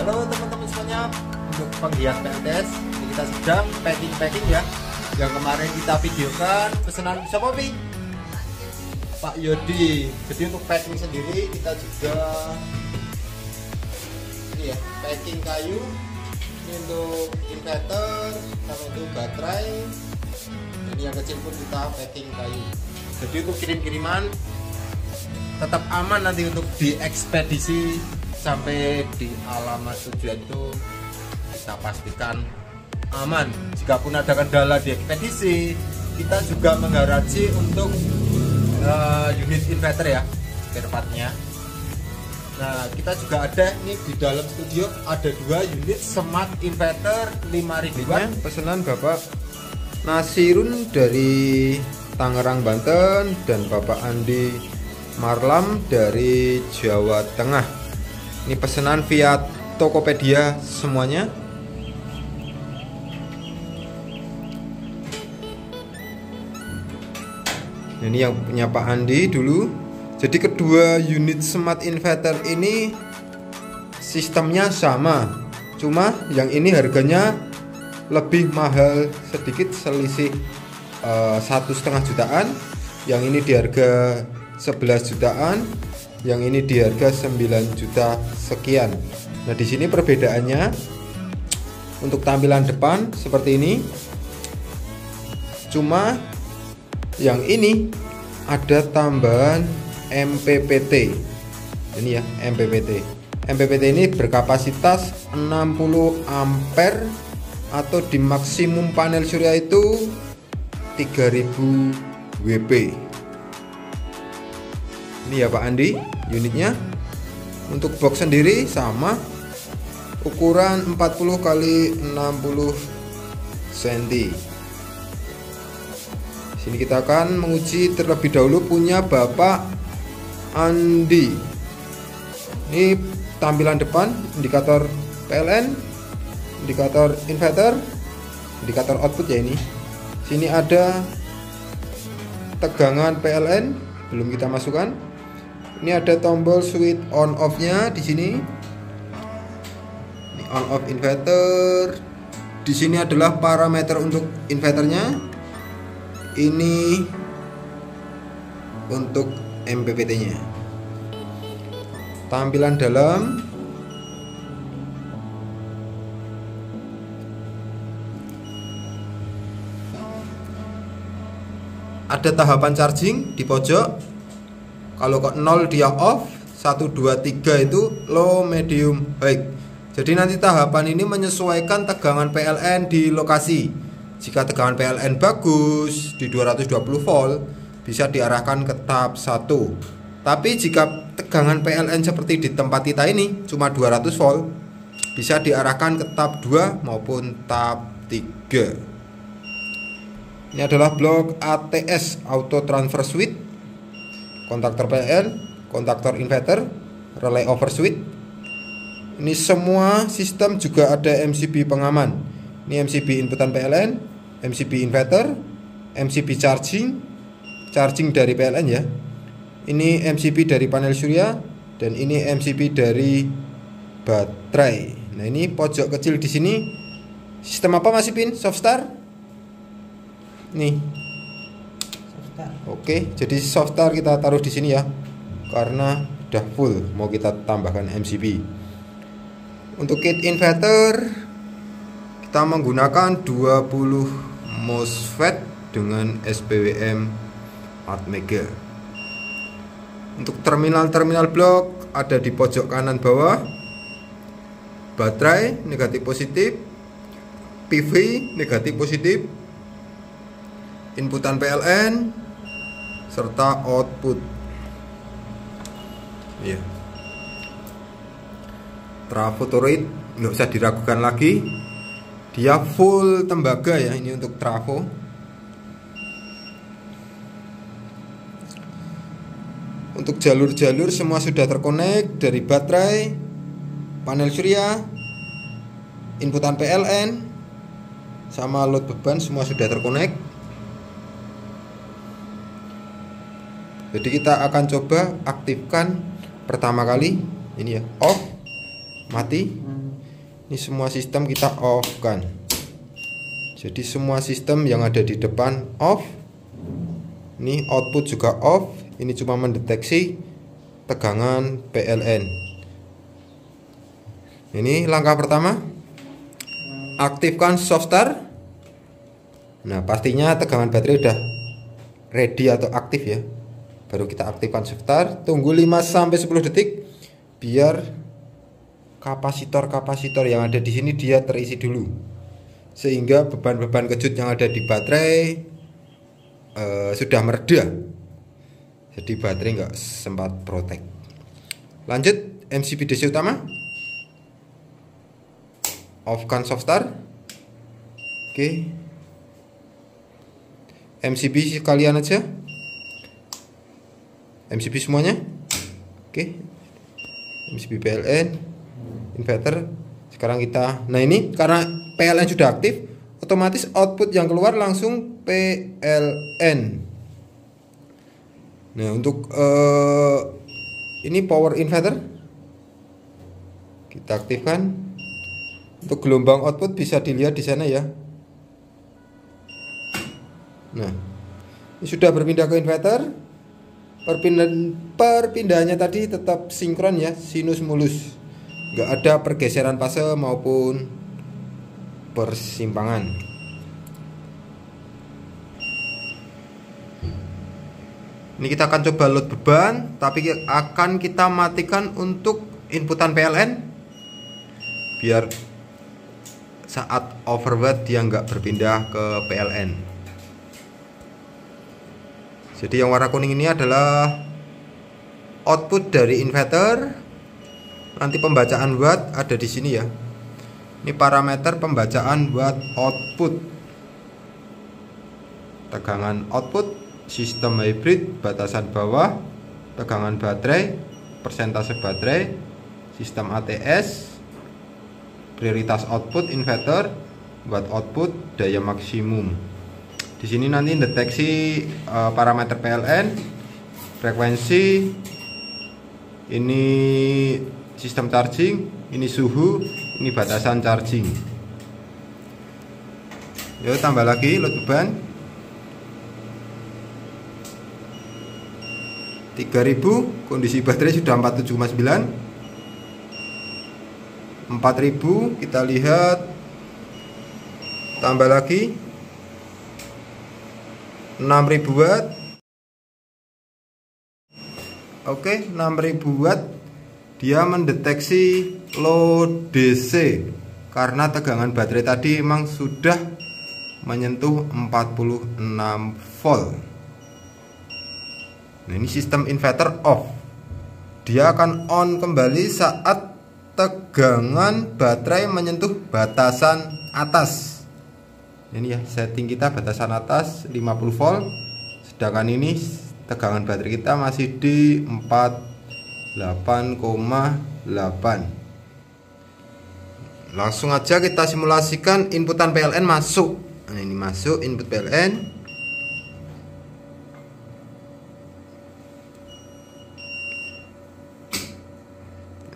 Halo teman-teman semuanya, untuk penggiat PLTS ini kita sedang packing ya. Yang kemarin kita videokan pesanan siapa Pi? Pak Yodi. Jadi untuk packing sendiri kita juga ini ya, packing kayu. Ini untuk inverter, sama untuk baterai. Ini yang kecil pun kita packing kayu. Jadi untuk kirim-kiriman tetap aman nanti untuk diekspedisi sampai di alamat tujuan itu kita pastikan aman. Jika pun ada kendala di ekspedisi, kita juga menggaransi untuk unit inverter ya, spare partnya. Nah, kita juga ada nih di dalam studio ada 2 unit smart inverter 5000 watt. Pesanan Bapak Nasirun dari Tangerang, Banten, dan Bapak Andi Marlam dari Jawa Tengah. Ini pesanan via Tokopedia semuanya. Ini yang punya Pak Andi dulu. Jadi kedua unit smart inverter ini sistemnya sama, cuma yang ini harganya lebih mahal sedikit, selisih 1,5 jutaan. Yang ini di harga 11 jutaan, yang ini di harga 9 juta sekian. Nah, di sini perbedaannya untuk tampilan depan seperti ini. Cuma yang ini ada tambahan MPPT. Ini ya, MPPT. MPPT ini berkapasitas 60 ampere atau di maksimum panel surya itu 3000 WP. Ini ya Pak Andi unitnya. Untuk box sendiri sama, ukuran 40 x 60 cm. Sini kita akan menguji terlebih dahulu punya Bapak Andi. Ini tampilan depan, indikator PLN, indikator inverter, indikator output ya ini. Sini ada tegangan PLN, belum kita masukkan. Ini ada tombol switch on off-nya di sini. Ini on off inverter. Di sini adalah parameter untuk inverternya. Ini untuk MPPT-nya. Tampilan dalam. Ada tahapan charging di pojok. Kalau kok 0 dia off, 1 2 3 itu low, medium, high. Jadi nanti tahapan ini menyesuaikan tegangan PLN di lokasi. Jika tegangan PLN bagus di 220 volt, bisa diarahkan ke tahap 1. Tapi jika tegangan PLN seperti di tempat kita ini cuma 200 volt, bisa diarahkan ke tahap 2 maupun tahap 3. Ini adalah blok ATS, Auto Transfer Switch, kontaktor PLN, kontaktor inverter, relay over switch. Ini semua sistem juga ada MCB pengaman. Ini MCB inputan PLN, MCB inverter, MCB charging dari PLN ya. Ini MCB dari panel surya, dan ini MCB dari baterai. Nah, ini pojok kecil di sini sistem apa masih Pin? Softstar? Nih. Oke, jadi softstar kita taruh di sini ya, karena udah full. Mau kita tambahkan MCB. Untuk kit inverter kita menggunakan 20 MOSFET dengan SPWM 4 mega. Untuk terminal blok ada di pojok kanan bawah. Baterai negatif positif, PV negatif positif, inputan PLN, serta output. Ya. Trafo toroid nggak usah diragukan lagi, dia full tembaga ya. Ini untuk trafo. Untuk jalur-jalur semua sudah terkonek dari baterai, panel surya, inputan PLN, sama load beban semua sudah terkonek. Jadi kita akan coba aktifkan pertama kali. Ini ya, off, mati, Ini semua sistem kita off kan. Jadi semua sistem yang ada di depan off. Ini output juga off. Ini cuma mendeteksi tegangan PLN. Ini langkah pertama. Aktifkan soft start. Nah, pastinya tegangan baterai udah ready atau aktif ya. Baru kita aktifkan soft start. Tunggu 5-10 detik biar kapasitor yang ada di sini dia terisi dulu, sehingga beban-beban kejut yang ada di baterai sudah mereda. Jadi baterai nggak sempat protek. Lanjut MCB DC utama. Off-kan soft start. Oke. MCB sekalian aja. MCB semuanya. Oke. MCB PLN, inverter. Sekarang kita, nah ini karena PLN sudah aktif, otomatis output yang keluar langsung PLN. Nah, untuk ini power inverter kita aktifkan. Untuk gelombang output bisa dilihat di sana ya. Nah, ini sudah berpindah ke inverter. Perpindahannya tadi tetap sinkron ya, sinus mulus, nggak ada pergeseran fase maupun persimpangan. Ini kita akan coba load beban, tapi akan kita matikan untuk inputan PLN biar saat overload dia nggak berpindah ke PLN. Jadi yang warna kuning ini adalah output dari inverter. Nanti pembacaan watt ada di sini ya. Ini parameter pembacaan watt output. Tegangan output, sistem hybrid, batasan bawah, tegangan baterai, persentase baterai, sistem ATS, prioritas output inverter, watt output, daya maksimum. Di sini nanti deteksi parameter PLN, frekuensi, ini sistem charging, ini suhu, ini batasan charging. Yuk tambah lagi load beban 3000, kondisi baterai sudah 47,9. 4000 kita lihat, tambah lagi 6000 watt. Oke, 6000 watt. Dia mendeteksi load DC karena tegangan baterai tadi memang sudah menyentuh 46 volt. Nah, ini sistem inverter off. Dia akan on kembali saat tegangan baterai menyentuh batasan atas. Ini ya, setting kita batasan atas 50 volt. Sedangkan ini tegangan baterai kita masih di 48,8. Langsung aja kita simulasikan inputan PLN masuk. Nah, ini masuk input PLN.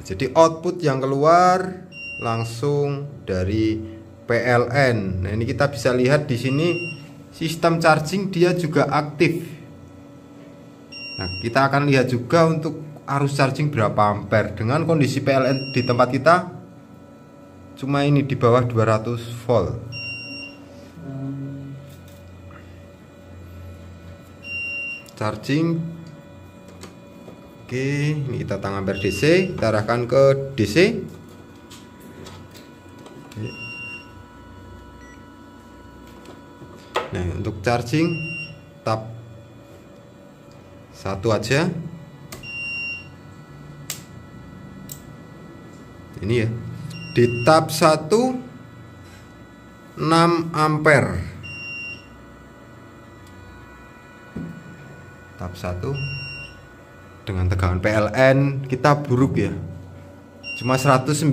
Jadi output yang keluar langsung dari PLN. Nah, ini kita bisa lihat di sini sistem charging dia juga aktif. Nah, kita akan lihat juga untuk arus charging berapa ampere dengan kondisi PLN di tempat kita cuma ini di bawah 200 volt. Charging. Oke, ini kita tang ampere DC, kita arahkan ke DC. Nah, untuk charging tab 1 aja. Ini ya. Di tab 1 6 ampere. Tab 1 dengan tegangan PLN kita buruk ya. Cuma 196.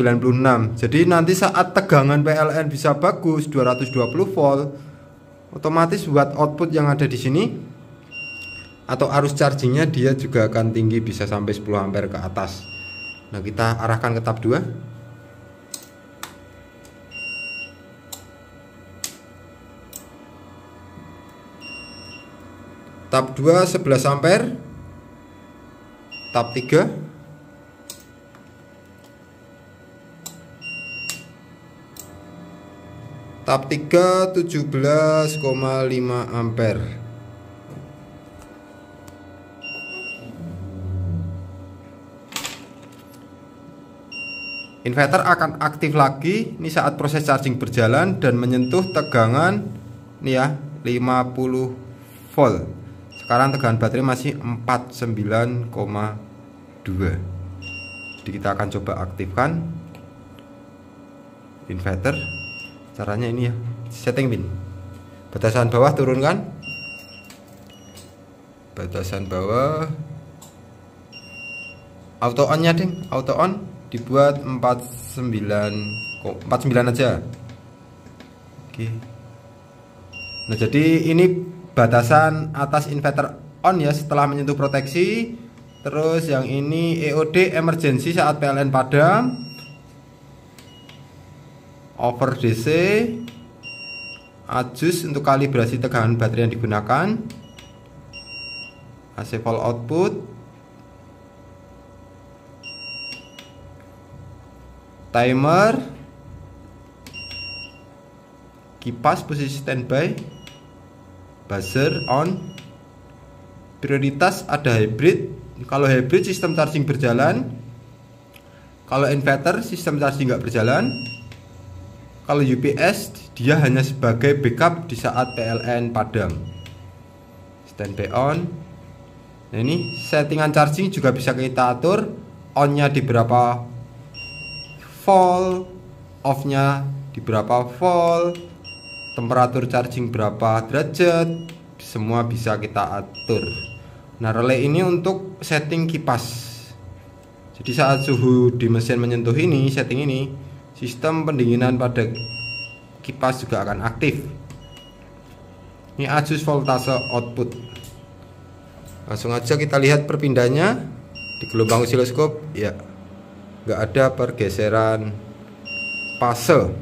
Jadi nanti saat tegangan PLN bisa bagus 220 volt, otomatis buat output yang ada di sini atau arus chargingnya dia juga akan tinggi, bisa sampai 10 ampere ke atas. Nah, kita arahkan ke tab 2. Tab 2 11 ampere. Tab 3 17,5 ampere. Inverter akan aktif lagi ini saat proses charging berjalan dan menyentuh tegangan nih ya 50 volt. Sekarang tegangan baterai masih 49,2. Jadi kita akan coba aktifkan inverter. Caranya ini ya, setting pin. Batasan bawah turunkan. Batasan bawah. Auto on-nya ding, auto on dibuat 49 aja. Oke. Nah, jadi ini batasan atas inverter on ya setelah menyentuh proteksi. Terus yang ini EOD emergency saat PLN padam. Over DC. Adjust untuk kalibrasi tegangan baterai yang digunakan. AC volt output. Timer, kipas posisi standby, buzzer on, prioritas ada hybrid. Kalau hybrid sistem charging berjalan, kalau inverter sistem charging nggak berjalan. Kalau UPS dia hanya sebagai backup di saat PLN padam. Standby on. Nah, ini settingan charging juga bisa kita atur, on-nya di berapa volt, off-nya di berapa volt, temperatur charging berapa derajat, semua bisa kita atur. Nah, relay ini untuk setting kipas. Jadi saat suhu di mesin menyentuh ini, setting ini, sistem pendinginan pada kipas juga akan aktif. Ini adjust voltase output. Langsung aja kita lihat perpindahannya di gelombang osiloskop. Ya, nggak ada pergeseran fase.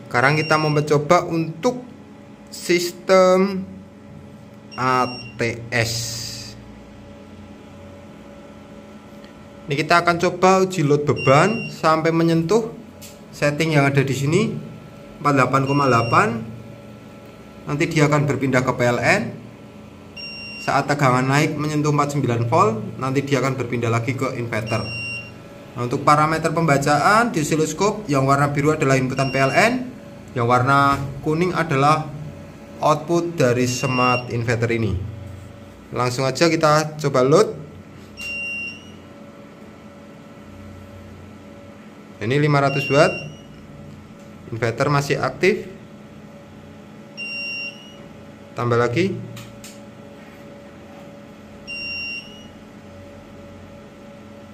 Sekarang kita mau mencoba untuk sistem ATS. Ini kita akan coba uji load beban sampai menyentuh setting yang ada di sini 48,8. Nanti dia akan berpindah ke PLN. Saat tegangan naik menyentuh 49 volt, nanti dia akan berpindah lagi ke inverter. Nah, untuk parameter pembacaan di osiloskop, yang warna biru adalah inputan PLN, yang warna kuning adalah output dari smart inverter ini. Langsung aja kita coba load. Ini 500 watt. Inverter masih aktif. Tambah lagi.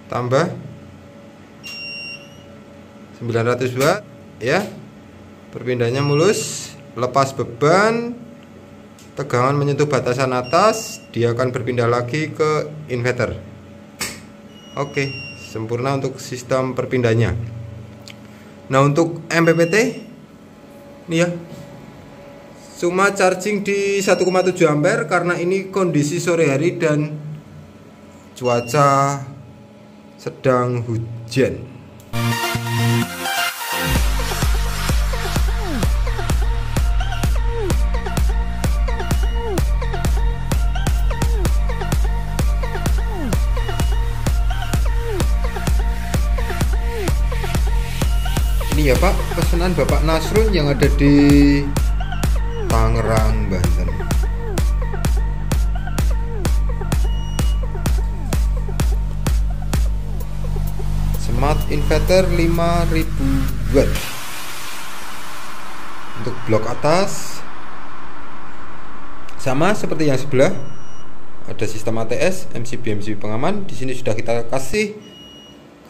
Tambah 900 watt ya. Perpindahannya mulus, lepas beban, tegangan menyentuh batasan atas, dia akan berpindah lagi ke inverter. Oke, sempurna untuk sistem perpindahnya. Nah, untuk MPPT ini ya, cuma charging di 1,7 ampere karena ini kondisi sore hari dan cuaca sedang hujan. Ini ya Pak, pesanan Bapak Nasrun yang ada di Tangerang, Banten. Smart inverter 5000 watt. Untuk blok atas sama seperti yang sebelah, ada sistem ATS, MCB pengaman. Di sini sudah kita kasih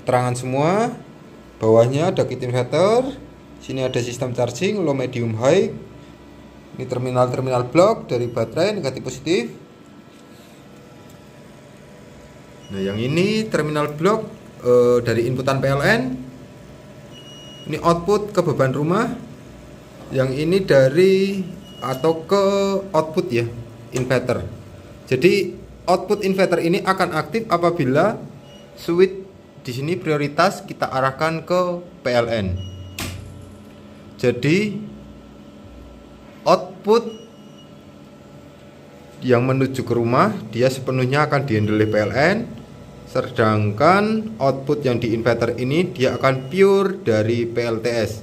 keterangan semua. Bawahnya ada kit inverter. Sini ada sistem charging low, medium, high. Ini terminal blok dari baterai negatif positif. Nah, yang ini terminal blok dari inputan PLN. Ini output ke beban rumah. Yang ini dari atau ke output ya, inverter. Jadi output inverter ini akan aktif apabila switch di sini prioritas kita arahkan ke PLN. Jadi output yang menuju ke rumah dia sepenuhnya akan dihandle oleh PLN, sedangkan output yang di inverter ini dia akan pure dari PLTS.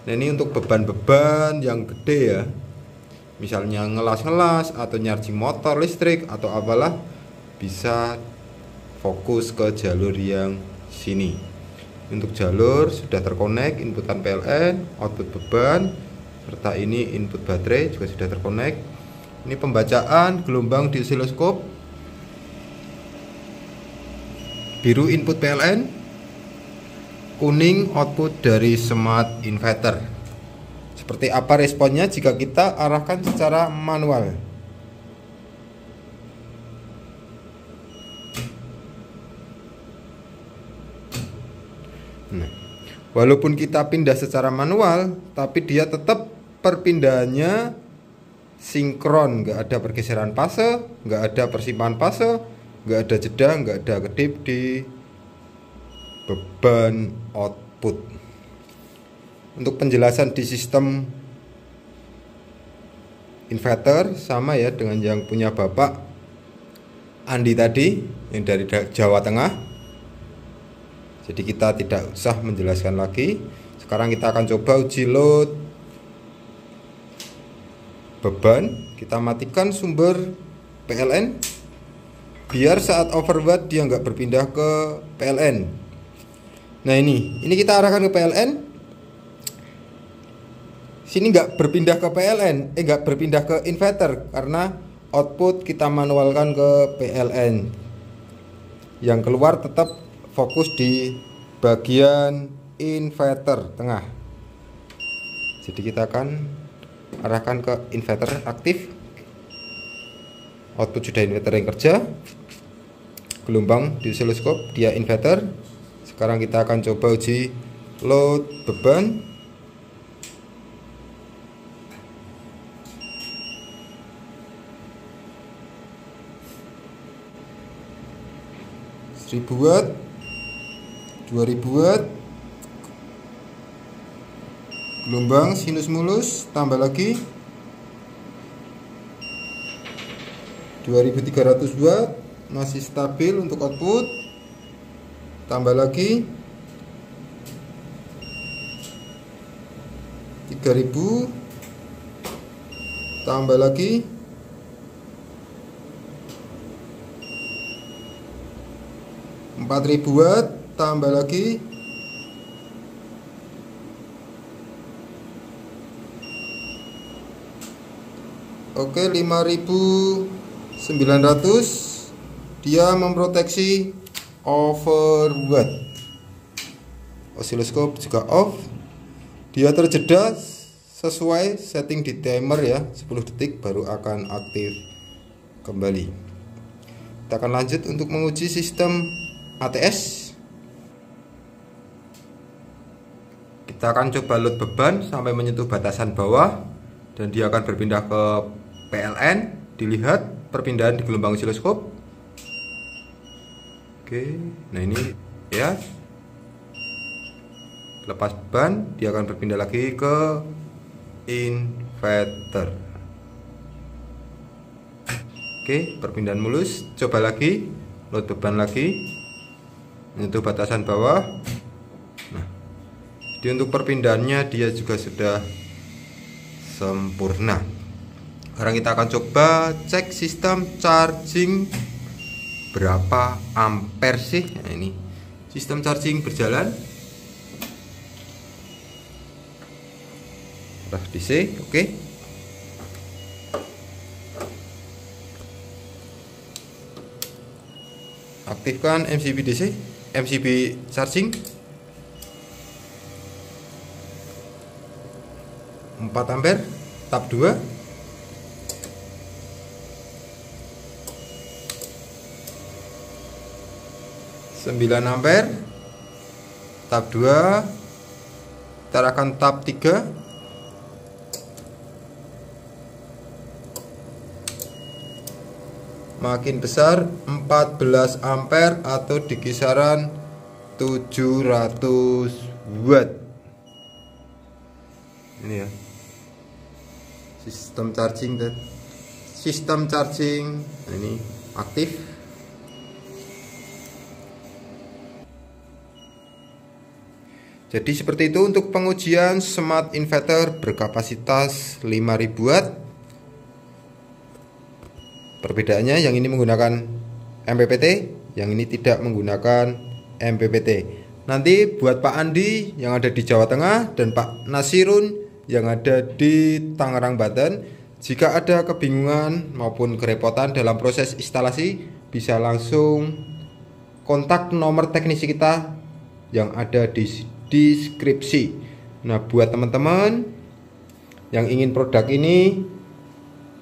Nah, ini untuk beban-beban yang gede ya, misalnya ngelas-ngelas atau nyarjing motor listrik atau apalah, bisa fokus ke jalur yang sini. Untuk jalur sudah terkonek inputan PLN, output beban, serta ini input baterai juga sudah terkonek. Ini pembacaan gelombang di osiloskop. Biru input PLN, kuning output dari smart inverter. Seperti apa responnya jika kita arahkan secara manual? Nah, walaupun kita pindah secara manual, tapi dia tetap perpindahannya sinkron, nggak ada pergeseran fase, nggak ada persimpangan fase, nggak ada jeda, nggak ada kedip di beban output. Untuk penjelasan di sistem inverter sama ya dengan yang punya Bapak Andi tadi yang dari Jawa Tengah. Jadi kita tidak usah menjelaskan lagi. Sekarang kita akan coba uji load beban. Kita matikan sumber PLN biar saat overload dia nggak berpindah ke PLN. Nah ini kita arahkan ke PLN. Sini nggak berpindah ke PLN, nggak berpindah ke inverter karena output kita manualkan ke PLN. Yang keluar tetap fokus di bagian inverter tengah. Jadi kita akan arahkan ke inverter aktif. Output sudah inverter yang kerja. Gelombang di osiloskop dia inverter. Sekarang kita akan coba uji load beban. Watt, 2000 watt, gelombang sinus mulus, tambah lagi 2300 watt, masih stabil untuk output, tambah lagi 3000, tambah lagi 4000 watt, tambah lagi 5900. Dia memproteksi overwatt. Osiloskop juga off. Dia terjeda sesuai setting di timer ya, 10 detik baru akan aktif kembali. Kita akan lanjut untuk menguji sistem ATS. Kita akan coba load beban sampai menyentuh batasan bawah dan dia akan berpindah ke PLN. Dilihat perpindahan di gelombang osiloskop. Oke, nah ini ya. Lepas beban, dia akan berpindah lagi ke inverter. Oke, perpindahan mulus. Coba lagi, load beban lagi, menyentuh batasan bawah. Nah, jadi untuk perpindahannya dia juga sudah sempurna. Sekarang kita akan coba cek sistem charging berapa ampere sih. Nah, ini sistem charging berjalan. Udah DC, oke. Aktifkan MCB DC, MCB charging 4 ampere, tab 2. Sembilan ampere, tab 2. Kita akan tab 3. makin besar 14 ampere atau di kisaran 700 watt. Ini ya sistem charging nah, ini aktif. Jadi seperti itu untuk pengujian smart inverter berkapasitas 5000 watt. Perbedaannya yang ini menggunakan MPPT, yang ini tidak menggunakan MPPT. Nanti buat Pak Andi yang ada di Jawa Tengah dan Pak Nasirun yang ada di Tangerang, Banten, jika ada kebingungan maupun kerepotan dalam proses instalasi, bisa langsung kontak nomor teknisi kita yang ada di deskripsi. Nah, buat teman-teman yang ingin produk ini,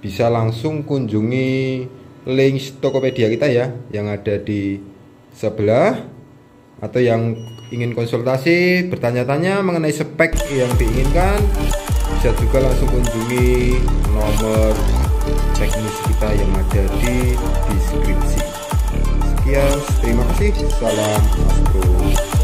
bisa langsung kunjungi link Tokopedia kita ya, yang ada di sebelah, atau yang ingin konsultasi, bertanya-tanya mengenai spek yang diinginkan, bisa juga langsung kunjungi nomor teknis kita yang ada di deskripsi. Sekian, terima kasih, salam Astro.